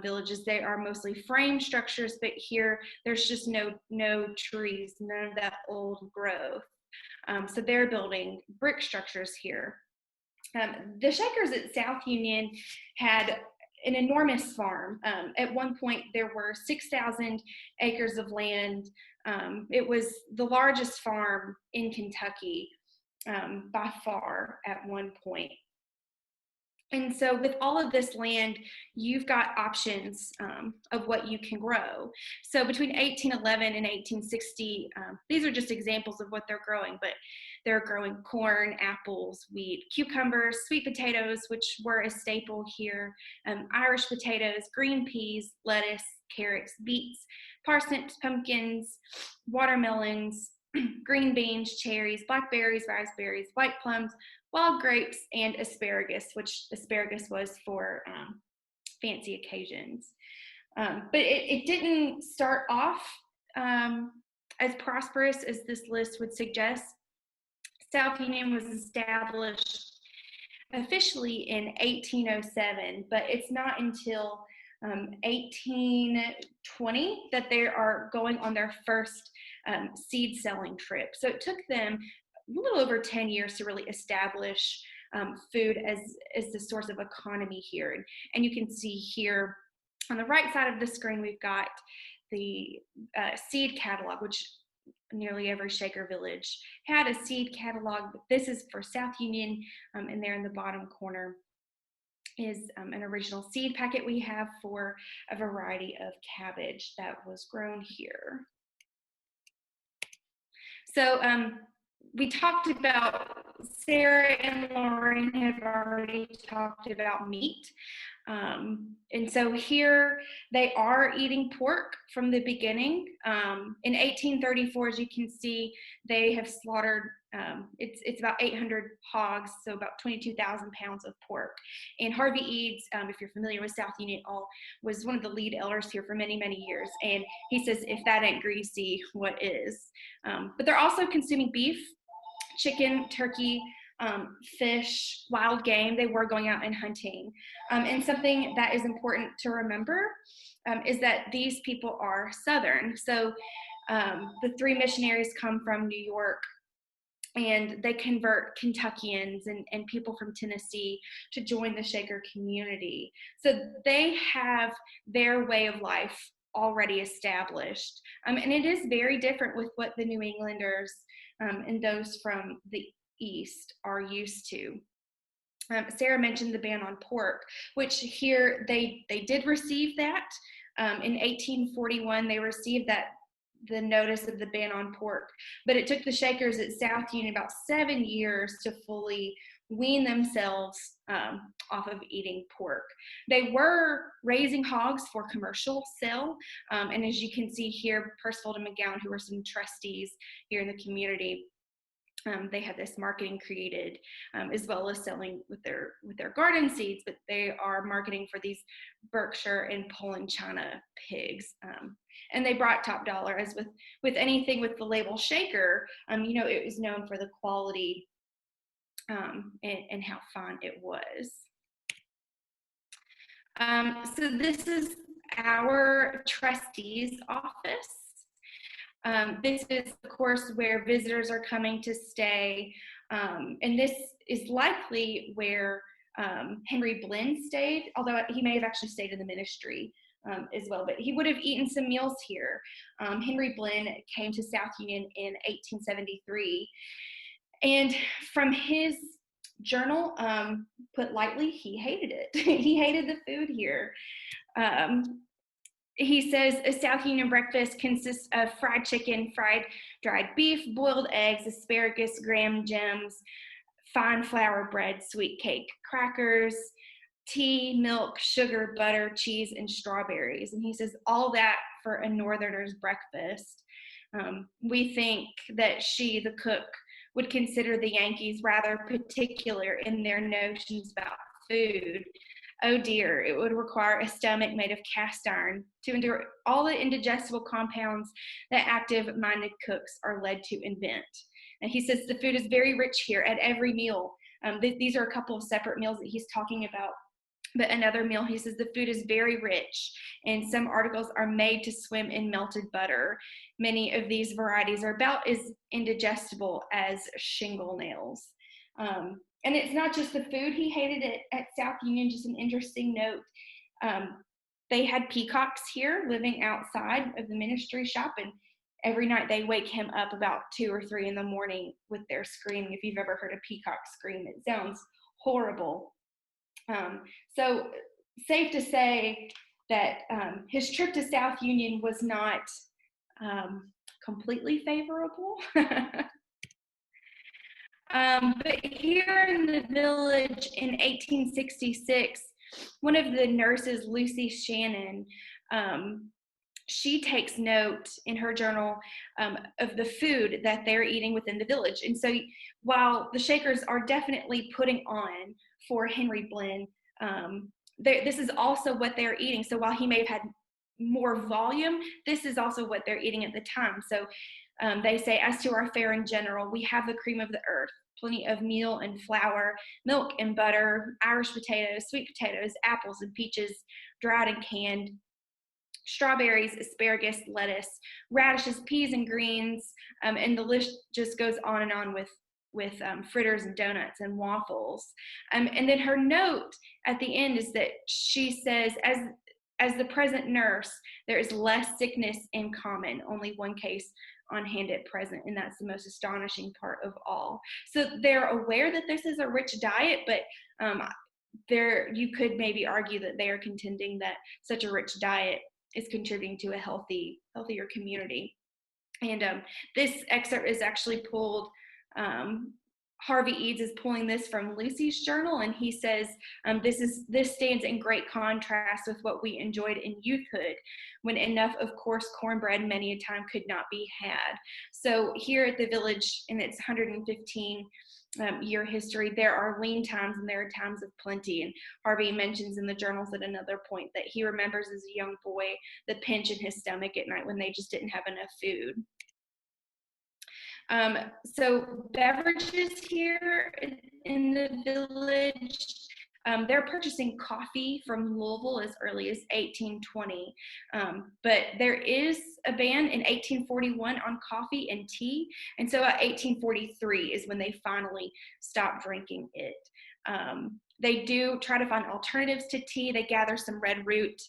[SPEAKER 3] villages, they are mostly frame structures, but here there's just no trees, none of that old growth. So they're building brick structures here. The Shakers at South Union had an enormous farm. At one point, there were 6,000 acres of land. It was the largest farm in Kentucky by far at one point. And so with all of this land, you've got options of what you can grow. So between 1811 and 1860, these are just examples of what they're growing, but they're growing corn, apples, wheat, cucumbers, sweet potatoes, which were a staple here, Irish potatoes, green peas, lettuce, carrots, beets, parsnips, pumpkins, watermelons, green beans, cherries, blackberries, raspberries, white plums, wild grapes, and asparagus, which asparagus was for fancy occasions. But it didn't start off as prosperous as this list would suggest. South Union was established officially in 1807, but it's not until 1820 that they are going on their first seed selling trip. So it took them a little over 10 years to really establish food as the source of economy here. And you can see here on the right side of the screen, we've got the seed catalog, which nearly every Shaker village had a seed catalog, but this is for South Union, and there in the bottom corner is an original seed packet we have for a variety of cabbage that was grown here. So we talked about, Sarah and Lauren have already talked about meat. And so here they are eating pork from the beginning. In 1834, as you can see, they have slaughtered, it's about 800 hogs, so about 22,000 pounds of pork. And Harvey Eads, if you're familiar with South Union, was one of the lead elders here for many, many years. And he says, if that ain't greasy, what is? But they're also consuming beef, chicken, turkey, fish, wild game. They were going out and hunting. And something that is important to remember is that these people are Southern. So the three missionaries come from New York, and they convert Kentuckians and people from Tennessee to join the Shaker community. So they have their way of life already established. And it is very different with what the New Englanders and those from the East are used to. Sarah mentioned the ban on pork, which here they did receive that. In 1841, they received the notice of the ban on pork, but it took the Shakers at South Union about 7 years to fully wean themselves off of eating pork. They were raising hogs for commercial sale, and as you can see here, Percival and McGowan, who were some trustees here in the community, they had this marketing created, as well as selling with their garden seeds, but they are marketing for these Berkshire and Poland China pigs. And they brought top dollar, as with anything with the label Shaker, it was known for the quality and how fine it was. So this is our trustee's office. This is, of course, where visitors are coming to stay. And this is likely where Henry Blinn stayed, although he may have actually stayed in the ministry as well, but he would have eaten some meals here. Henry Blinn came to South Union in 1873. And from his journal, put lightly, he hated it. He hated the food here. he says a South Union breakfast consists of fried chicken, fried dried beef, boiled eggs, asparagus, graham gems, fine flour bread, sweet cake, crackers, tea, milk, sugar, butter, cheese, and strawberries. And he says all that for a Northerner's breakfast. We think that she, the cook, would consider the Yankees rather particular in their notions about food. Oh dear, it would require a stomach made of cast iron to endure all the indigestible compounds that active-minded cooks are led to invent. And he says the food is very rich here at every meal. These are a couple of separate meals that he's talking about. But another meal, he says the food is very rich, and some articles are made to swim in melted butter. Many of these varieties are about as indigestible as shingle nails. And it's not just the food he hated at South Union, just an interesting note. They had peacocks here living outside of the ministry shop, and every night they wake him up about 2 or 3 in the morning with their screaming. If you've ever heard a peacock scream, it sounds horrible. So safe to say that his trip to South Union was not completely favorable. But here in the village in 1866, one of the nurses, Lucy Shannon, she takes note in her journal of the food that they're eating within the village. And so while the Shakers are definitely putting on for Henry Blinn, this is also what they're eating. So while he may have had more volume, this is also what they're eating at the time. So they say, as to our fare in general, we have the cream of the earth, plenty of meal and flour, milk and butter, Irish potatoes, sweet potatoes, apples and peaches, dried and canned, strawberries, asparagus, lettuce, radishes, peas, and greens, and the list just goes on and on with fritters and donuts and waffles. And then her note at the end is that she says, as the present nurse, there is less sickness in common, only one case on hand at present, and that's the most astonishing part of all. So they're aware that this is a rich diet, but you could maybe argue that they are contending that such a rich diet is contributing to a healthier community. And this excerpt is actually pulled, Harvey Eads is pulling this from Lucy's journal, and he says, this stands in great contrast with what we enjoyed in youthhood, when enough of coarse cornbread many a time could not be had. So here at the village, in its 115 year history, there are lean times and there are times of plenty. And Harvey mentions in the journals at another point that he remembers as a young boy the pinch in his stomach at night when they just didn't have enough food. So beverages here in the village, they're purchasing coffee from Louisville as early as 1820. But there is a ban in 1841 on coffee and tea. And so at 1843 is when they finally stopped drinking it. They do try to find alternatives to tea. They gather some red root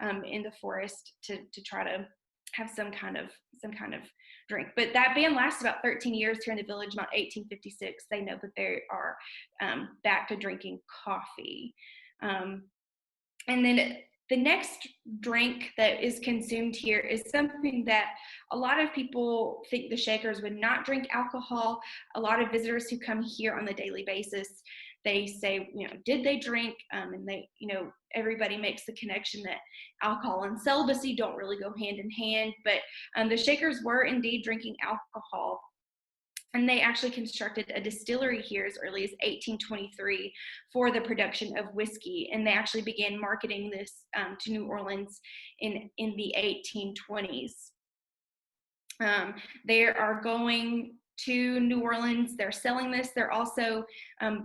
[SPEAKER 3] in the forest to try to have some kind of drink. But that ban lasts about 13 years here in the village. About 1856, they know that they are back to drinking coffee. And then the next drink that is consumed here is something that a lot of people think the Shakers would not drink alcohol. A lot of visitors who come here on a daily basis, they say, did they drink? And they, everybody makes the connection that alcohol and celibacy don't really go hand in hand, but the Shakers were indeed drinking alcohol. And they actually constructed a distillery here as early as 1823 for the production of whiskey. And they actually began marketing this to New Orleans in the 1820s. They are going to New Orleans. They're selling this. They're also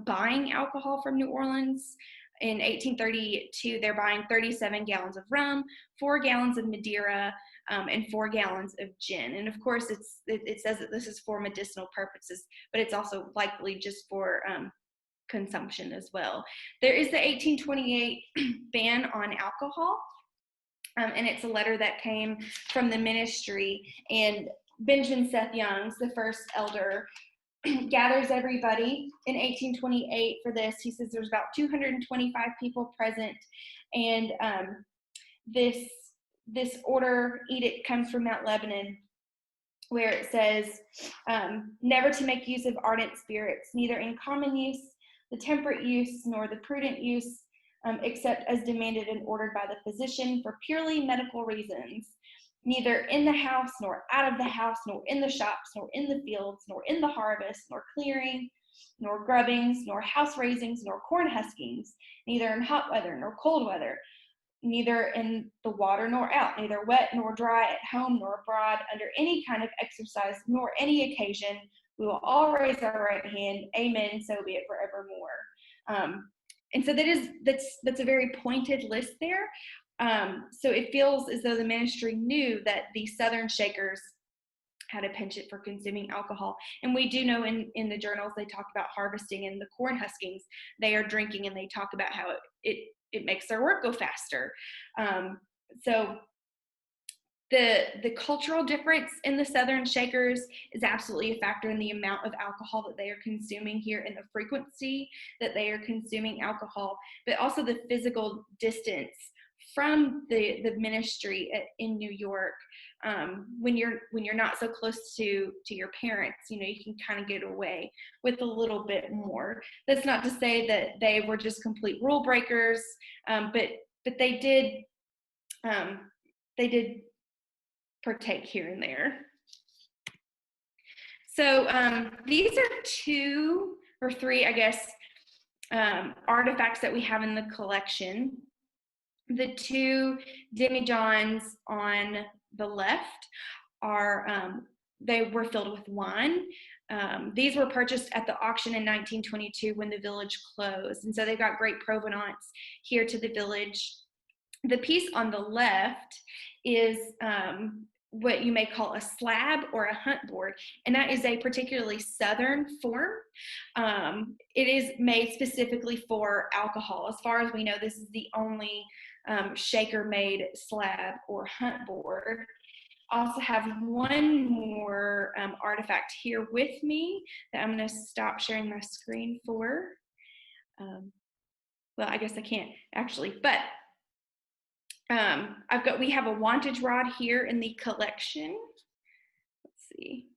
[SPEAKER 3] buying alcohol from New Orleans. In 1832, they're buying 37 gallons of rum, 4 gallons of Madeira, and 4 gallons of gin. And of course, it says that this is for medicinal purposes, but it's also likely just for consumption as well. There is the 1828 ban on alcohol, and it's a letter that came from the ministry. And Benjamin Seth Youngs, the first elder, gathers everybody in 1828 for this. He says there's about 225 people present, and this order edict comes from Mount Lebanon, where it says, never to make use of ardent spirits, neither in common use, the temperate use, nor the prudent use, except as demanded and ordered by the physician for purely medical reasons, neither in the house, nor out of the house, nor in the shops, nor in the fields, nor in the harvest, nor clearing, nor grubbings, nor house raisings, nor corn huskings, neither in hot weather, nor cold weather, neither in the water nor out, neither wet nor dry, at home nor abroad, under any kind of exercise, nor any occasion. We will all raise our right hand. Amen. So be it forevermore. And so that's a very pointed list there. So it feels as though the ministry knew that the Southern Shakers had a penchant for consuming alcohol. And we do know in the journals, they talk about harvesting and the corn huskings, they are drinking, and they talk about how it makes their work go faster. So the cultural difference in the Southern Shakers is absolutely a factor in the amount of alcohol that they are consuming here and the frequency that they are consuming alcohol, but also the physical distance from the ministry in New York. When you're not so close to your parents, you can kind of get away with a little bit more. That's not to say that they were just complete rule breakers, but they did partake here and there. So these are 2 or 3, I guess, artifacts that we have in the collection. The 2 demijohns on the left are, they were filled with wine. These were purchased at the auction in 1922 when the village closed. And so they got great provenance here to the village. The piece on the left is what you may call a slab or a hunt board, and that is a particularly Southern form. It is made specifically for alcohol. As far as we know, this is the only Shaker-made slab or hunt board. I also have one more artifact here with me that I'm going to stop sharing my screen for. Well, I guess I can't actually, but we have a wantage rod here in the collection. Let's see.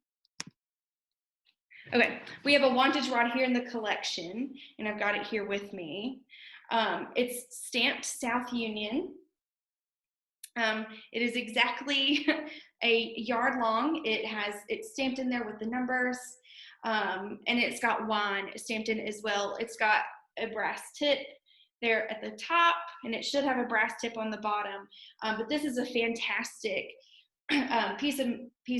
[SPEAKER 3] Okay, we have a wantage rod here in the collection, and I've got it here with me. It's stamped South Union. It is exactly a yard long. It's stamped in there with the numbers, and it's got wine stamped in as well. It's got a brass tip there at the top, and it should have a brass tip on the bottom. But this is a fantastic piece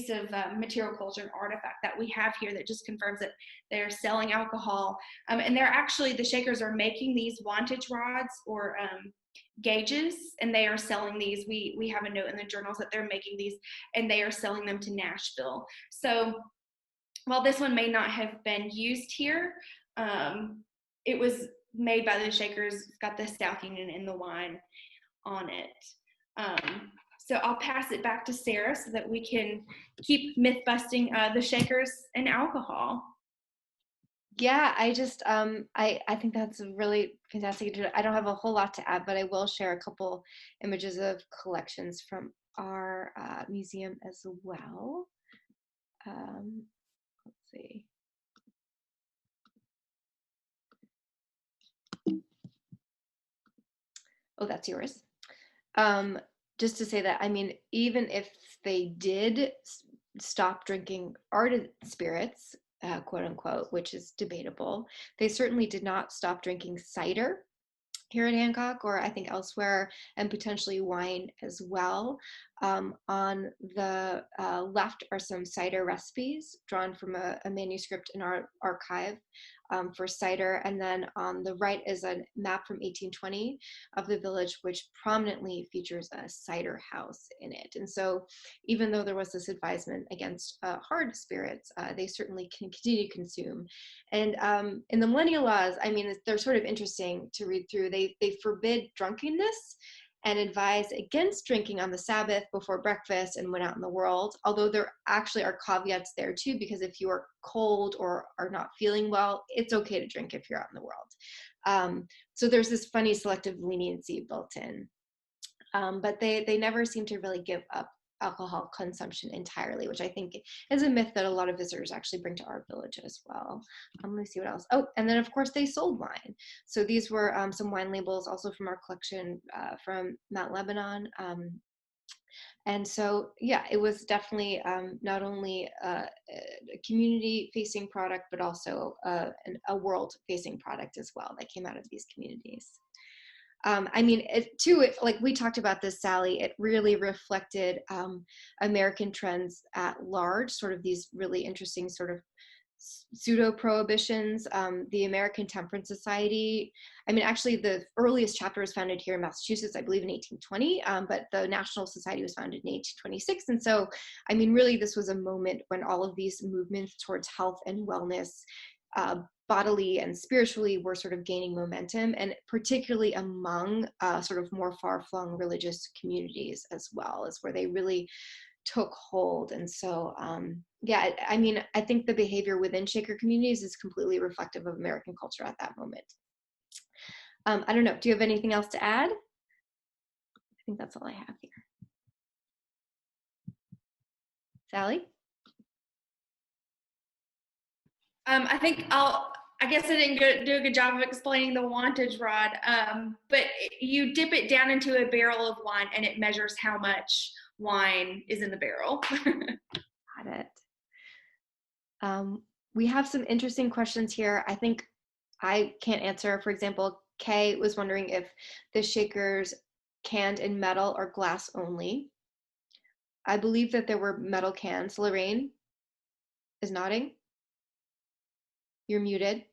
[SPEAKER 3] of material culture and artifact that we have here that just confirms that they're selling alcohol. And they're actually, the Shakers are making these wantage rods or gauges, and they are selling these. We have a note in the journals that they're making these, and they are selling them to Nashville. So while this one may not have been used here, it was made by the Shakers. It's got the South Union and the wine on it. So I'll pass it back to Sarah so that we can keep myth busting the Shakers and alcohol.
[SPEAKER 1] Yeah, I just I think that's a really fantastic. I don't have a whole lot to add, but I will share a couple images of collections from our museum as well. Let's see. Oh, that's yours. Just to say that, I mean, even if they did stop drinking ardent spirits, quote unquote, which is debatable, they certainly did not stop drinking cider here at Hancock, or I think elsewhere, and potentially wine as well. On the left are some cider recipes drawn from a manuscript in our archive for cider. And then on the right is a map from 1820 of the village, which prominently features a cider house in it. And so even though there was this advisement against hard spirits, they certainly can continue to consume. And in the millennial laws, I mean, they're sort of interesting to read through. They forbid drunkenness and advise against drinking on the Sabbath, before breakfast, and when out in the world, although there actually are caveats there too, because if you are cold or are not feeling well, it's okay to drink if you're out in the world. So there's this funny selective leniency built in. But they never seem to really give up alcohol consumption entirely, which I think is a myth that a lot of visitors actually bring to our village as well. Let me see what else. Oh, and then of course they sold wine. So these were some wine labels also from our collection from Mount Lebanon. And so, yeah, it was definitely not only a community-facing product, but also a world-facing product as well that came out of these communities. I mean, like we talked about this, Sally, it really reflected American trends at large, sort of these really interesting sort of pseudo-prohibitions. The American Temperance Society, I mean, actually the earliest chapter was founded here in Massachusetts, I believe in 1820, but the National Society was founded in 1826. And so, I mean, really this was a moment when all of these movements towards health and wellness, bodily and spiritually, were sort of gaining momentum, and particularly among sort of more far-flung religious communities as well, is where they really took hold. And so, yeah, I mean, I think the behavior within Shaker communities is completely reflective of American culture at that moment. I don't know, do you have anything else to add? I think that's all I have here. Sally?
[SPEAKER 3] I guess I didn't do a good job of explaining the wantage rod, but you dip it down into a barrel of wine and it measures how much wine is in the barrel.
[SPEAKER 1] Got it. We have some interesting questions here. I think I can't answer. For example, Kay was wondering if the shakers canned in metal or glass only. I believe that there were metal cans. Lorraine is nodding. You're muted.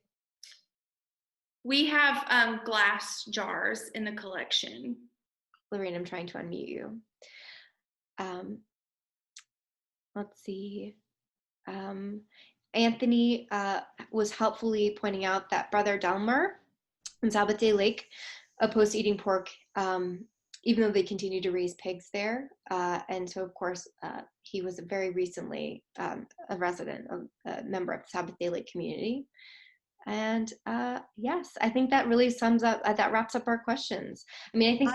[SPEAKER 3] We have glass jars in the collection.
[SPEAKER 1] Lorraine, I'm trying to unmute you. Let's see. Anthony was helpfully pointing out that Brother Delmer in Sabate Lake opposed to eating pork, even though they continued to raise pigs there. And so, of course, he was very recently a resident, a member of the Sabate Lake community. And yes, I think that really sums up, that wraps up our questions. I mean, I think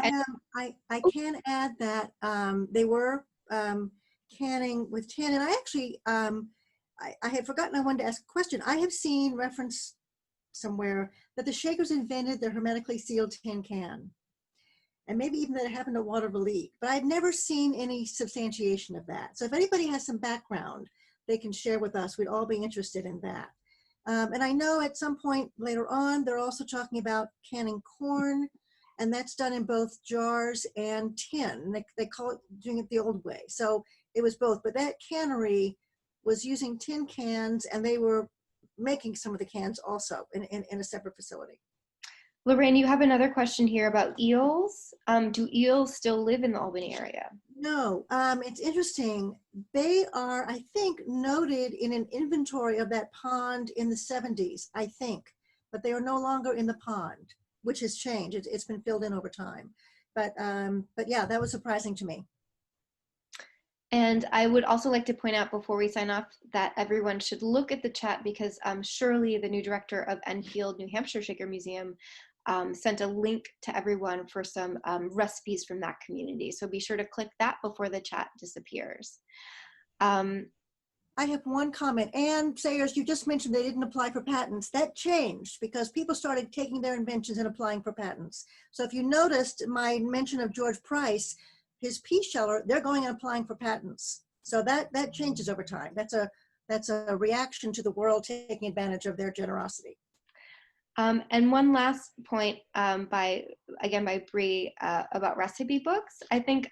[SPEAKER 2] I can add that they were canning with tin, and I actually, I had forgotten I wanted to ask a question. I have seen reference somewhere that the Shakers invented the hermetically sealed tin can, and maybe even that it happened at Watervliet, but I've never seen any substantiation of that. So if anybody has some background they can share with us, we'd all be interested in that. And I know at some point later on, they're also talking about canning corn, and that's done in both jars and tin. They call it doing it the old way. So it was both, but that cannery was using tin cans, and they were making some of the cans also in a separate facility.
[SPEAKER 1] Lorraine, you have another question here about eels. Do eels still live in the Albany area?
[SPEAKER 2] No, it's interesting. They are, I think, noted in an inventory of that pond in the 70s, I think, but they are no longer in the pond, which has changed. It's been filled in over time. But yeah, that was surprising to me.
[SPEAKER 1] And I would also like to point out before we sign off that everyone should look at the chat, because Shirley, the new director of Enfield, New Hampshire Shaker Museum, sent a link to everyone for some recipes from that community. So be sure to click that before the chat disappears.
[SPEAKER 2] I have one comment. Ann Sayers, you just mentioned they didn't apply for patents. That changed because people started taking their inventions and applying for patents. So if you noticed my mention of George Price, his pea sheller, they're going and applying for patents. So that changes over time. That's a reaction to the world taking advantage of their generosity.
[SPEAKER 1] And one last point by Bree about recipe books. I think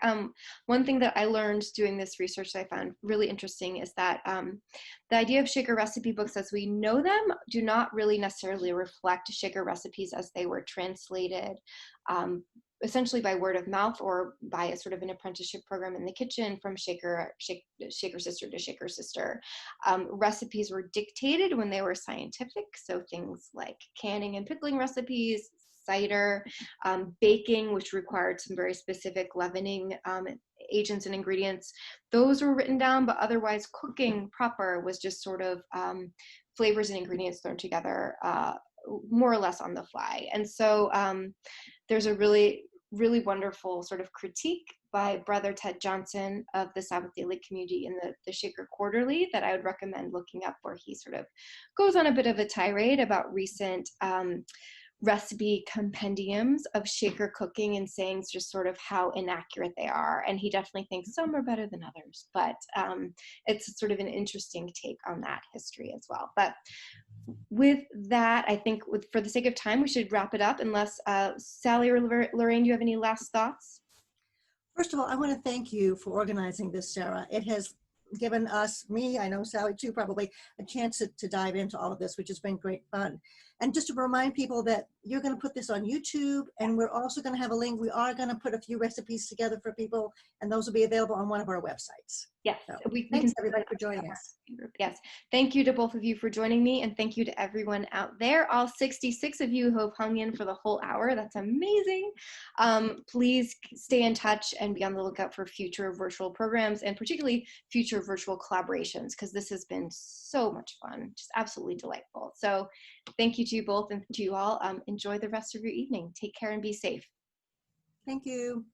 [SPEAKER 1] one thing that I learned doing this research that I found really interesting is that the idea of Shaker recipe books as we know them do not really necessarily reflect Shaker recipes as they were translated essentially by word of mouth or by a sort of an apprenticeship program in the kitchen from shaker sister to shaker sister. Recipes were dictated when they were scientific, so things like canning and pickling recipes, cider, baking, which required some very specific leavening agents and ingredients. Those were written down, but otherwise cooking proper was just sort of flavors and ingredients thrown together more or less on the fly. And so there's a really really wonderful sort of critique by Brother Ted Johnson of the Sabbath Day Lake community in the Shaker Quarterly that I would recommend looking up, where he sort of goes on a bit of a tirade about recent recipe compendiums of Shaker cooking and saying just sort of how inaccurate they are. And he definitely thinks some are better than others, but it's sort of an interesting take on that history as well. But with that, I think for the sake of time, we should wrap it up, unless Sally or Lorraine, do you have any last thoughts?
[SPEAKER 2] First of all, I want to thank you for organizing this, Sarah. It has given me, I know Sally too, probably, a chance to dive into all of this, which has been great fun. And just to remind people that you're going to put this on YouTube, and we're also going to have a link. We are going to put a few recipes together for people, and those will be available on one of our websites.
[SPEAKER 1] Yes,
[SPEAKER 2] so,
[SPEAKER 1] we
[SPEAKER 2] thanks
[SPEAKER 1] can
[SPEAKER 2] everybody for joining us.
[SPEAKER 1] Yes, thank you to both of you for joining me, and thank you to everyone out there, all 66 of you who have hung in for the whole hour. That's amazing. Please stay in touch and be on the lookout for future virtual programs, and particularly future virtual collaborations, because this has been so much fun, just absolutely delightful. So thank you to you both, and to you all. Enjoy the rest of your evening. Take care and be safe.
[SPEAKER 2] Thank you.